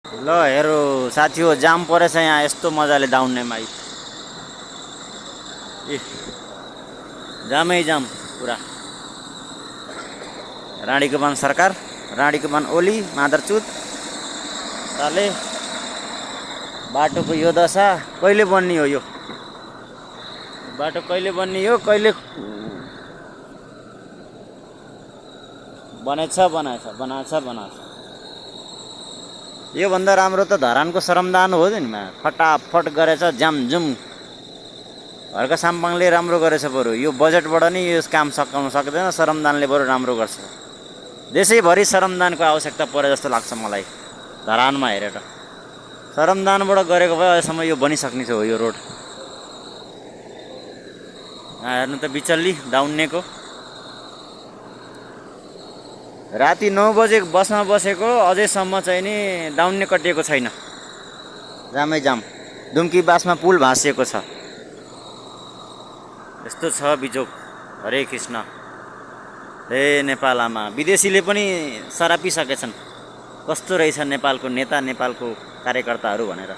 ल हेरो साथी हो, जाम परेछ यहाँ यस्तो मजाले दाउन्नेमा। ए जामै जाम पुरा। रानीको बान सरकार, रानीको बान ओली मादरचुत साले। बाटोको यो दशा कहिले बन्ने हो? यो बाटो कहिले बन्ने हो? कहिले बनाएछ। यो भन्दा राम्रो त धरानको श्रमदान हो नि। फटाफट गरेछ जामजुम। हर्का साम्पाङले राम्रो गरेछ बरु। यो बजेटबाट नि यो काम सकाउन सक्दैन, श्रमदानले बरु राम्रो गर्छ। देशैभरि श्रमदानको आवश्यकता परे जस्तो लाग्छ मलाई धरानमा हेरेर। श्रमदानबाट गरेको भए अहिलेसम्म यो बनिसक्ने थियो यो रोड। हेर्नु त बिचल्ली दाउन्नेको। राति 9 बजे बसमा बसेको अझैसम्म चाहिँ नि दाउन्ने कटिएको छैन। जामै जाम। दुम्की बासमा पुल भाँसिएको छ। यस्तो छ बिजोक। हरे कृष्ण। हे नेपाल आमा। विदेशीले पनि सरापिसकेछन् कस्तो रहेछ नेपालको नेता, नेपालको कार्यकर्ताहरू भनेर।